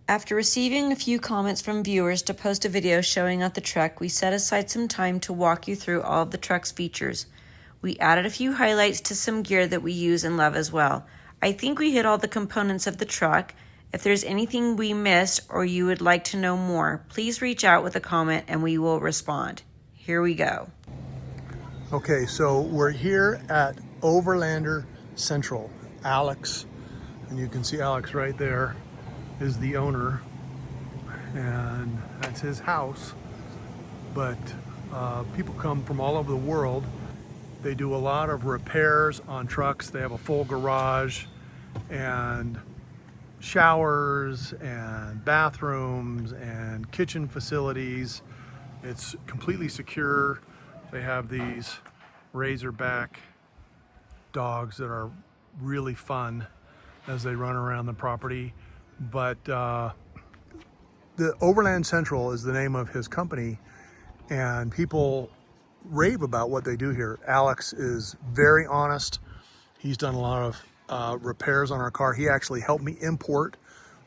After receiving a few comments from viewers to post a video showing off the truck, we set aside some time to walk you through all of the truck's features. We added a few highlights to some gear that we use and love as well. I think we hit all the components of the truck. If there's anything we missed or you would like to know more, please reach out with a comment and we will respond. Here we go. Okay, so we're here at Overlander Central. Alex, and you can see Alex right there, is the owner, and that's his house. But people come from all over the world. They do a lot of repairs on trucks. They have a full garage and showers and bathrooms and kitchen facilities. It's completely secure. They have these Razorback dogs that are really fun as they run around the property. But the Overland Central is the name of his company, and people rave about what they do here. Alex is very honest. He's done a lot of repairs on our car. He actually helped me import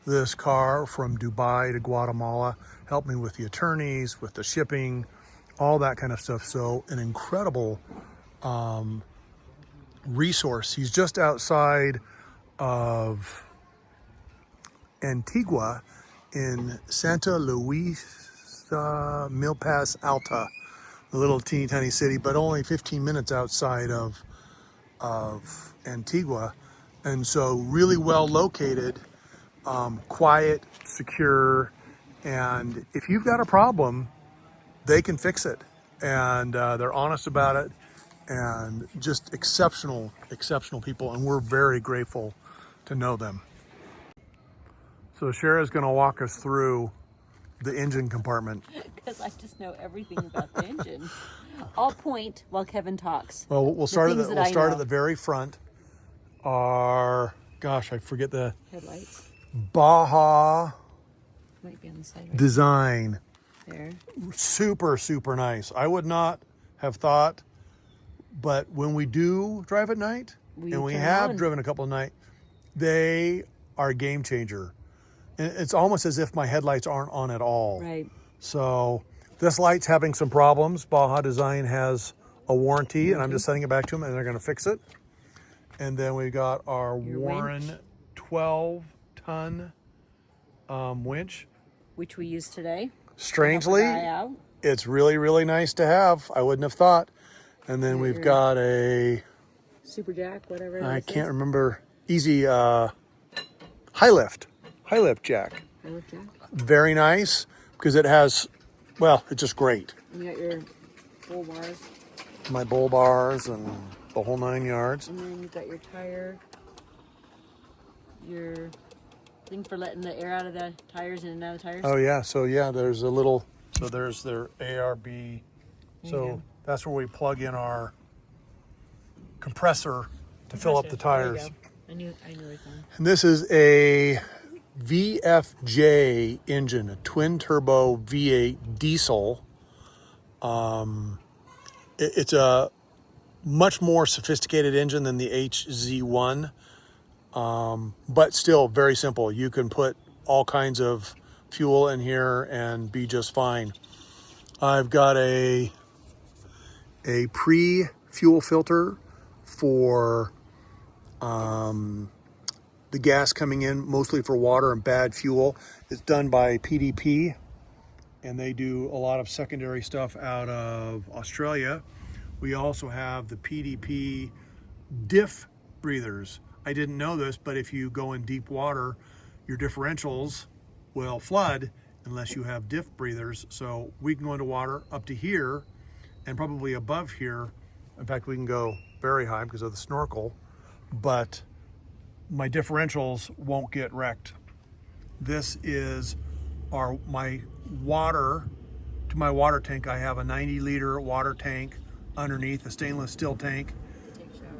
this car from Dubai to Guatemala, helped me with the attorneys, with the shipping, all that kind of stuff. So an incredible resource. He's just outside of Antigua in Santa Luisa Milpas Alta, a little teeny tiny city, but only 15 minutes outside of Antigua. And so really well located, quiet, secure, and if you've got a problem, they can fix it. And they're honest about it, and just exceptional people, and we're very grateful to know them. So Shara's gonna walk us through the engine compartment. Because I just know everything about the engine. I'll point while Kevin talks. Well, we'll start at the very front. Our, gosh, I forget the headlights. Baja Might be on the side right design. there. Super nice. I would not have thought, but when we do drive at night, and we have driven a couple of nights, they are a game changer. And it's almost as if my headlights aren't on at all. Right. So this light's having some problems. Baja Design has a warranty, and I'm just sending it back to them, and they're going to fix it. And then we got our Warren 12-ton winch, which we used today. Strangely, it's really nice to have. I wouldn't have thought. And then we've got a Super Jack, whatever. I can't remember. Easy high lift jack. High lift jack. Very nice because it has, well, it's just great. And you got your bull bars. My bull bars and the whole 9 yards. And then you got your tire, your thing for letting the air out of the tires in and out of the tires. Oh yeah, so yeah, there's a little, so there's their ARB. So that's where we plug in our compressor to fill up the tires. I knew it. And this is a VFJ engine, a twin turbo V8 diesel. It's a much more sophisticated engine than the HZ1, but still very simple. You can put all kinds of fuel in here and be just fine. I've got a pre-fuel filter for the gas coming in, mostly for water and bad fuel. It's done by PDP, and they do a lot of secondary stuff out of Australia. We also have the PDP diff breathers. I didn't know this, but if you go in deep water, your differentials will flood unless you have diff breathers. So we can go into water up to here and probably above here. In fact, we can go very high because of the snorkel, but my differentials won't get wrecked. This is my water. To my water tank, I have a 90-liter water tank underneath, a stainless steel tank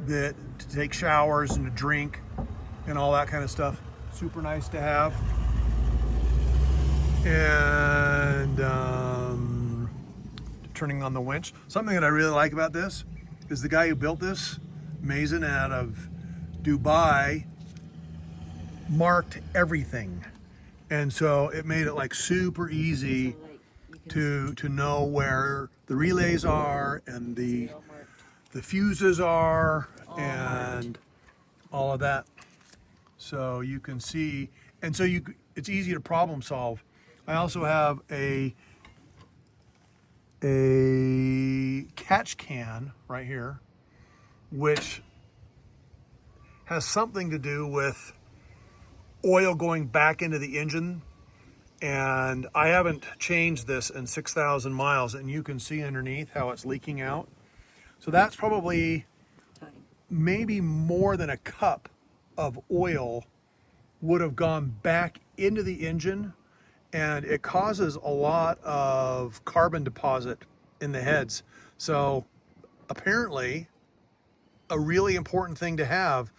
that to take showers and to drink and all that kind of stuff. Super nice to have. And turning on the winch. Something that I really like about this is the guy who built this, Mason out of Dubai, marked everything. And so it made it like super easy So, like, you can to know where the relays are and see it all marked. the fuses are All and all of that. So you can see, and so it's easy to problem solve. I also have a catch can right here, which has something to do with oil going back into the engine. And I haven't changed this in 6,000 miles, and you can see underneath how it's leaking out. So that's probably Time. maybe more than a cup of oil would have gone back into the engine, and it causes a lot of carbon deposit in the heads. So apparently a really important thing to have,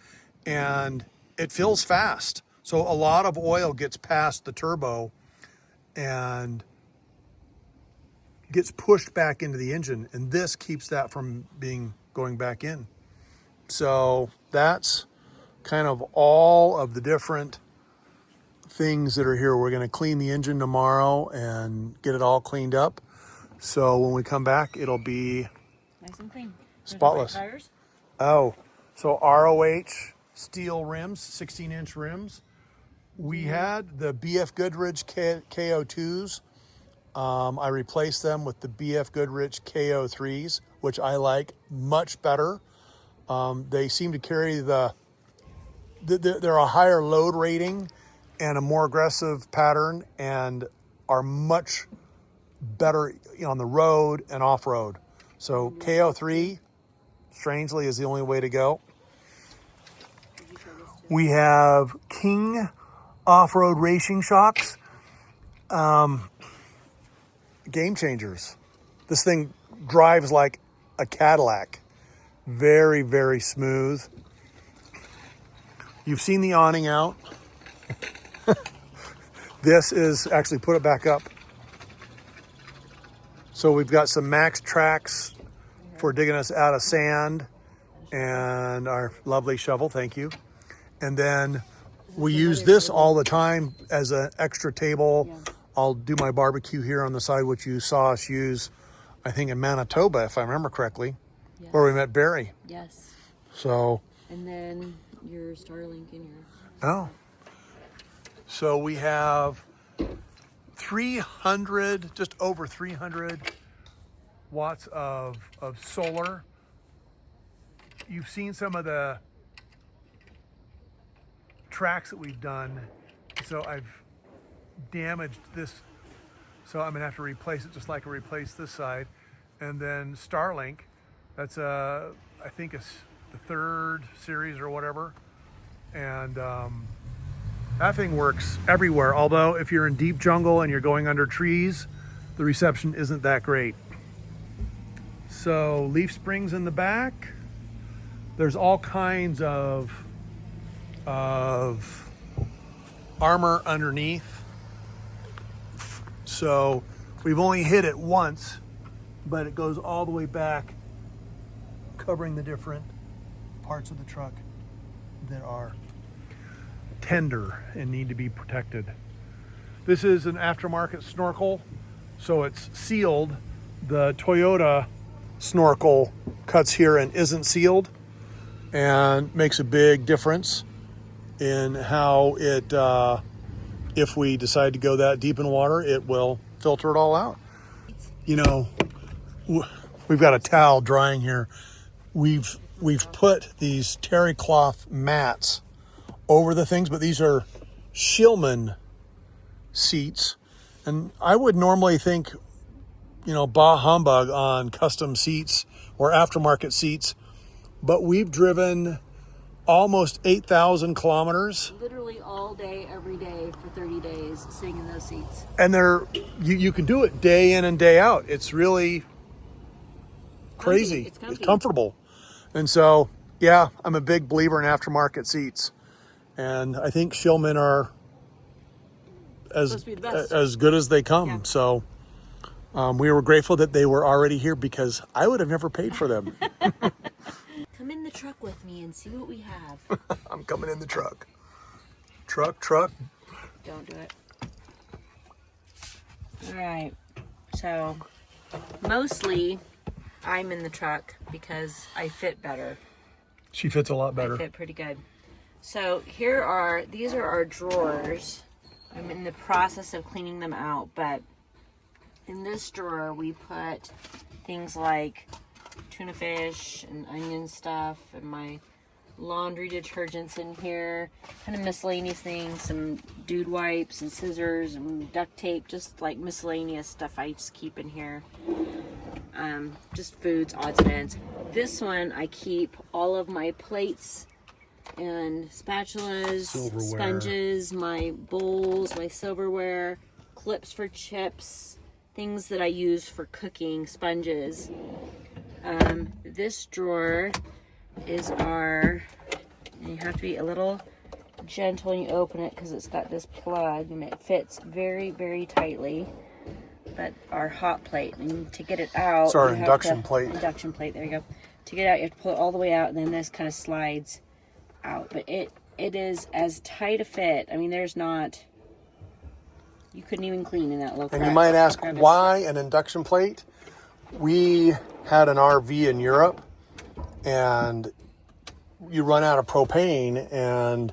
and it fills fast. So a lot of oil gets past the turbo and gets pushed back into the engine, and this keeps that from going back in. So that's kind of all of the different things that are here. We're going to clean the engine tomorrow and get it all cleaned up. So when we come back, it'll be Nice and clean. spotless. Tires. Oh, so ROH steel rims, 16-inch rims. We had the BF Goodrich KO2s. I replaced them with the BF Goodrich KO3s, which I like much better. They seem to carry they're a higher load rating and a more aggressive pattern, and are much better on the road and off-road. So KO3, strangely, is the only way to go. We have King off-road racing shocks. Game changers. This thing drives like a Cadillac. Very, very smooth. You've seen the awning out. This is actually, put it back up. So we've got some Max tracks for digging us out of sand, and our lovely shovel, thank you. And then we use this all the time as an extra table. Yeah. I'll do my barbecue here on the side, which you saw us use, I think, in Manitoba, if I remember correctly, Yes. where we met Barry. Yes. So, And then your Starlink and your. oh. So we have 300, just over 300 watts of solar. You've seen some of the tracks that we've done. So I've damaged this. So I'm gonna have to replace it just like I replaced this side. And then Starlink, that's I think it's the 3rd series or whatever. And that thing works everywhere. Although if you're in deep jungle and you're going under trees, the reception isn't that great. So leaf springs in the back. There's all kinds of armor underneath. So we've only hit it once, but it goes all the way back, covering the different parts of the truck that are tender and need to be protected. This is an aftermarket snorkel, so it's sealed. The Toyota snorkel cuts here and isn't sealed, and makes a big difference in how it, if we decide to go that deep in water, it will filter it all out. You know, we've got a towel drying here. We've put these terry cloth mats over the things, but these are Shillman seats, and I would normally think, bah humbug on custom seats or aftermarket seats, but we've driven almost 8,000 kilometers. Literally all day, every day for 30 days, sitting in those seats. And you can do it day in and day out. It's really crazy. It's comfy. It's comfortable. And so, yeah, I'm a big believer in aftermarket seats. And I think Shillman are Supposed to be the best. as good as they come. Yeah. So we were grateful that they were already here, because I would have never paid for them. Come in the truck with me and see what we have. I'm coming in the truck. Truck. Don't do it. All right, so mostly I'm in the truck because I fit better. She fits a lot I better. fit pretty good. So these are our drawers. I'm in the process of cleaning them out, but in this drawer we put things like tuna fish and onion stuff and my laundry detergents in here, kind of miscellaneous things, some dude wipes and scissors and duct tape, just like miscellaneous stuff I just keep in here. Just foods, odds and ends. This one I keep all of my plates and spatulas, Silverware. sponges, my bowls, my silverware, clips for chips, things that I use for cooking, sponges. This drawer is you have to be a little gentle when you open it because it's got this plug and it fits very, very tightly. But our hot plate, and to get it out, It's our induction plate. Induction plate, there you go. To get it out, you have to pull it all the way out, and then this kind of slides out. But it is as tight a fit. I mean, you couldn't even clean in that little And you might ask, why an induction plate? We had an RV in Europe, and you run out of propane, and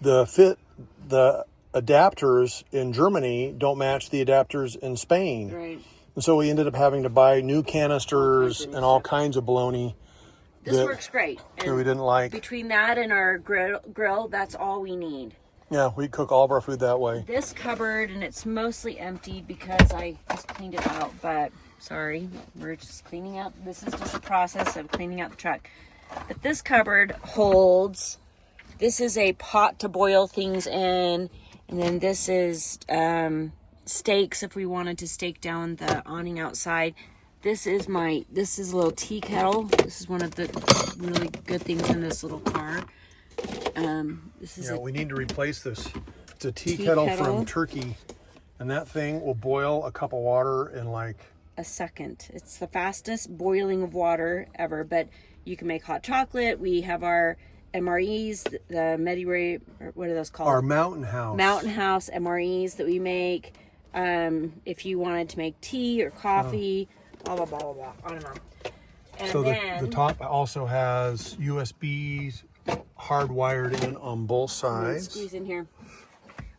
the adapters in Germany don't match the adapters in Spain. Right. And so we ended up having to buy new canisters and all kinds of baloney. This works great. That we didn't like. Between that and our grill, that's all we need. Yeah, we cook all of our food that way. This cupboard, and it's mostly empty because I just cleaned it out, but sorry, we're just cleaning out. This is just a process of cleaning out the truck. But this cupboard holds, this is a pot to boil things in, and then this is steaks if we wanted to stake down the awning outside. This is a little tea kettle. This is one of the really good things in this little car. We need to replace this. It's a tea kettle from Turkey, and that thing will boil a cup of water in like a second. It's the fastest boiling of water ever, but you can make hot chocolate. We have our MREs, the Medway, what are those called? Our Mountain House MREs that we make. If you wanted to make tea or coffee, blah, blah, blah, blah, blah, on and on. And so then, the top also has USBs hardwired in on both sides. Squeeze in here.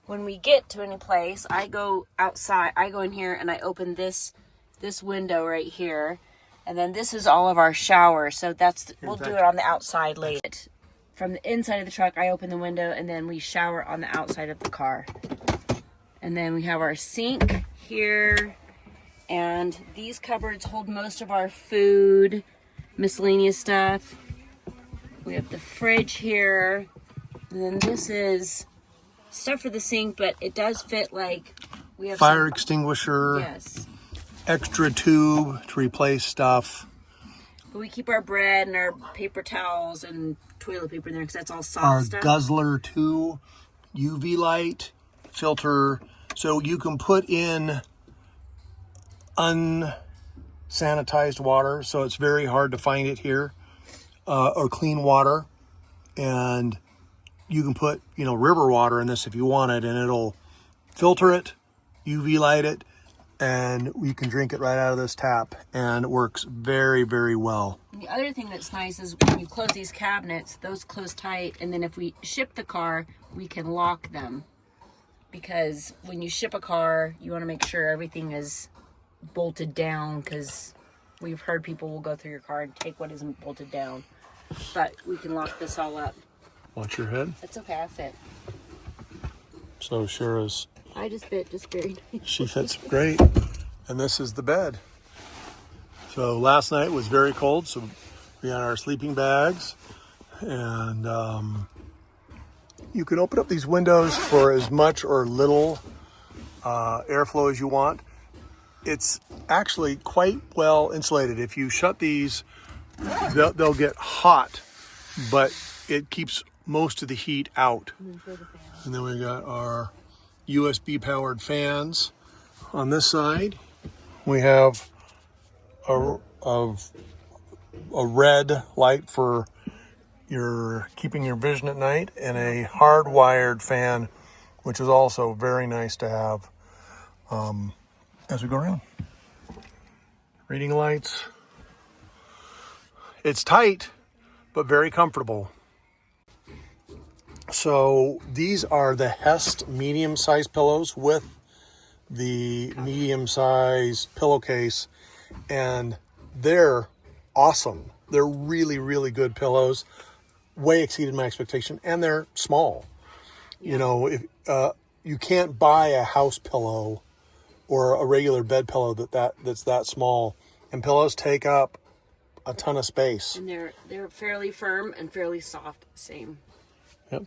When we get to any place, I go outside. I go in here and I open this window right here, and then this is all of our shower. So we'll do it on the outside later. From the inside of the truck, I open the window, and then we shower on the outside of the car. And then we have our sink here, and these cupboards hold most of our food, miscellaneous stuff. We have the fridge here, and then this is stuff for the sink, but it does fit, like we have fire extinguisher. Yes. Extra tube to replace stuff. But we keep our bread and our paper towels and toilet paper in there because that's all soft stuff. Our Guzzler 2 UV light filter, so you can put in unsanitized water, so it's very hard to find it here, or clean water, and you can put river water in this if you want it, and it'll filter it, UV light it, and you can drink it right out of this tap, and it works very, very well. And the other thing that's nice is when you close these cabinets, those close tight, and then if we ship the car, we can lock them. Because when you ship a car, you want to make sure everything is bolted down, because we've heard people will go through your car and take what isn't bolted down. But we can lock this all up. Watch your head. It's okay, I fit. So Shara's... I just fit just very nice. She fits great. And this is the bed. So last night was very cold, so we had our sleeping bags. And you can open up these windows for as much or little airflow as you want. It's actually quite well insulated. If you shut these, they'll get hot, but it keeps most of the heat out. And then we got our USB powered fans on this side. We have a red light for keeping your vision at night, and a hardwired fan, which is also very nice to have. as we go around. Reading lights. It's tight, but very comfortable. So these are the Hest medium-sized pillows with the medium-sized pillowcase, and they're awesome. They're really, really good pillows. Way exceeded my expectation, and they're small. Yeah. You know, if you can't buy a house pillow or a regular bed pillow that's that small, and pillows take up a ton of space. And they're fairly firm and fairly soft. Same. Yep.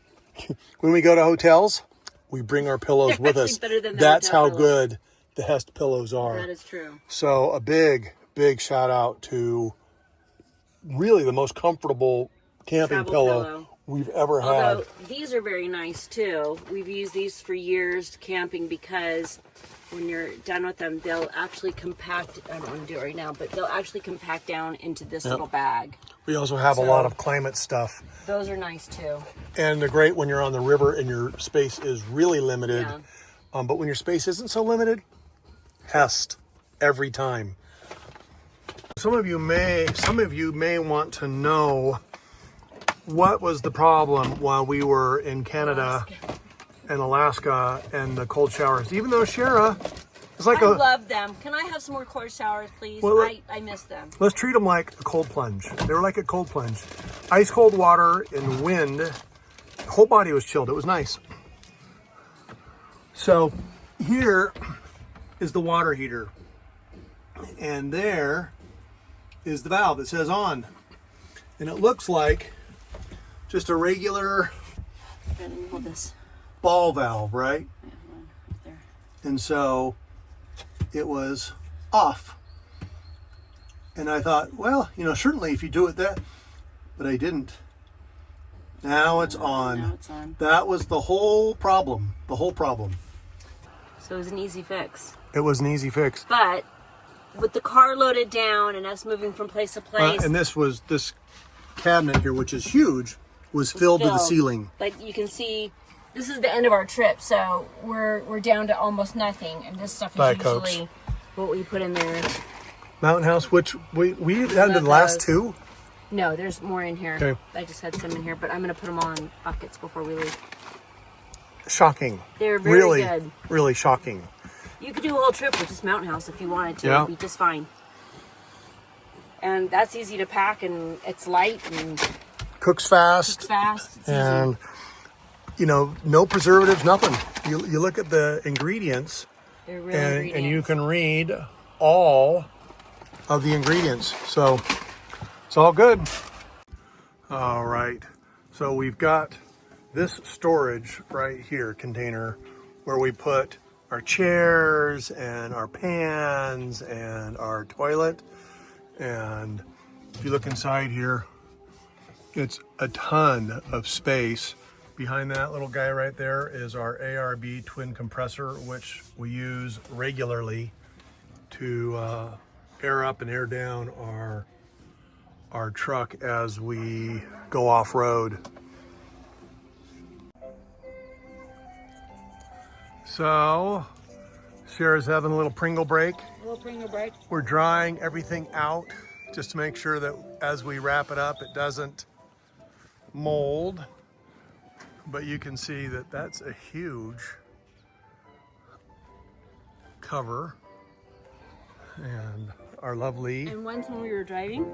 When we go to hotels, we bring our pillows with us. That's how good the Hest pillows are. That is true. So a big, big shout out to really the most comfortable camping pillow we've ever had. Although these are very nice too. We've used these for years camping because when you're done with them, they'll actually compact. I don't want to do it right now, but they'll actually compact down into this little bag. We also have a lot of climate stuff. Those are nice too. And they're great when you're on the river and your space is really limited. Yeah. But when your space isn't so limited, Hest every time. Some of you may want to know what was the problem while we were in Canada and Alaska and the cold showers. Even though Shara is like I love them. Can I have some more cold showers, please? Well, I miss them. Let's treat them like a cold plunge. They were like a cold plunge. Ice cold water and wind. The whole body was chilled. It was nice. So here is the water heater. And there is the valve that says on. And it looks like just a regular ball valve, right? Yeah, right there. And so it was off. And I thought, well, you know, certainly if you do it that, but I didn't. Now it's on. Now it's on. That was the whole problem. The whole problem. So it was an easy fix. It was an easy fix. But with the car loaded down and us moving from place to place. And this cabinet here, which is huge, was filled to the ceiling. Like you can see, this is the end of our trip, so we're down to almost nothing, and this stuff is usually what we put in there. Mountain House, which we had the last two. No, there's more in here. Okay. I just had some in here, but I'm going to put them all in buckets before we leave. Shocking. They're very good. Really shocking. You could do a whole trip with just Mountain House if you wanted to. Yeah. It'd be just fine. And that's easy to pack, and it's light and cooks fast. It's and easy. You know, no preservatives, nothing. You look at the ingredients, They're real ingredients. And you can read all of the ingredients. So it's all good. All right. So we've got this storage right here container where we put our chairs and our pans and our toilet. And if you look inside here, it's a ton of space. Behind that little guy right there is our ARB twin compressor, which we use regularly to air up and air down our truck as we go off-road. So, Shara's having a little Pringle break. We're drying everything out just to make sure that as we wrap it up, it doesn't mold. But you can see that that's a huge cover. And our lovely... And once when we were driving,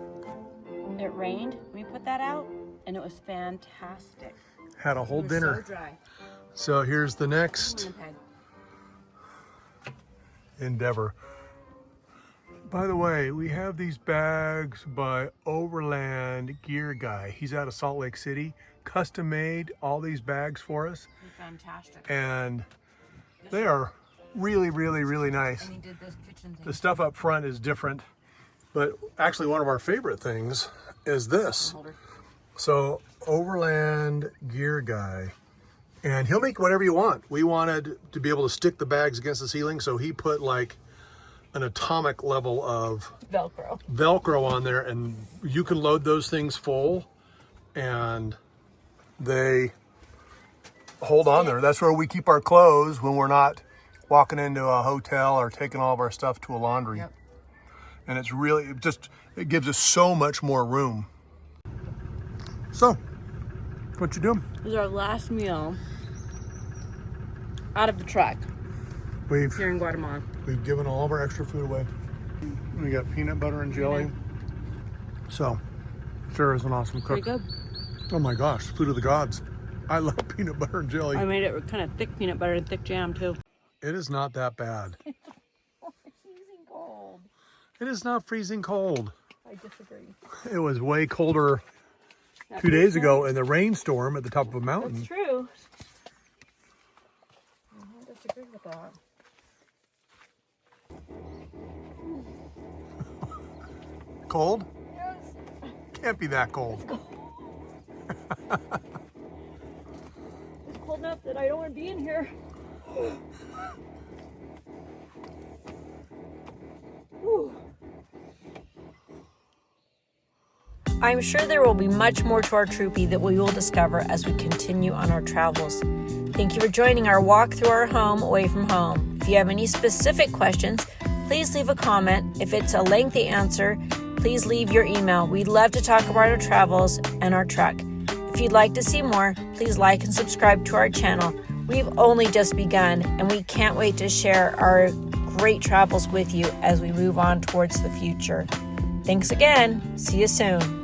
it rained. We put that out, and it was fantastic. Had a whole dinner. So dry. So here's the next endeavor. By the way, we have these bags by Overland Gear Guy. He's out of Salt Lake City. Custom made all these bags for us. They're fantastic. And they are really, really, really nice. And he did this kitchen thing. The stuff up front is different, but actually one of our favorite things is this. So Overland Gear Guy, and he'll make whatever you want. We wanted to be able to stick the bags against the ceiling, so he put like an atomic level of Velcro on there, and you can load those things full and they hold on there. That's where we keep our clothes when we're not walking into a hotel or taking all of our stuff to a laundry. Yep. And it's really, it gives us so much more room. So, what you doing? This is our last meal out of the truck here in Guatemala. We've given all of our extra food away. We got peanut butter and jelly. So, Sarah's an awesome cook. Pretty good. Oh my gosh, food of the gods. I love peanut butter and jelly. I made it with kind of thick peanut butter and thick jam too. It is not that bad. It's freezing cold. It is not freezing cold. I disagree. It was way colder 2 days ago in the rainstorm at the top of a mountain. That's true. I disagree with that. Cold? Yes. Can't be that cold. It's cold enough that I don't want to be in here. I'm sure there will be much more to our Troopy that we will discover as we continue on our travels. Thank you for joining our walk through our home away from home. If you have any specific questions, please leave a comment. If it's a lengthy answer, please leave your email. We'd love to talk about our travels and our truck. If you'd like to see more, please like and subscribe to our channel. We've only just begun, and we can't wait to share our great travels with you as we move on towards the future. Thanks again. See you soon.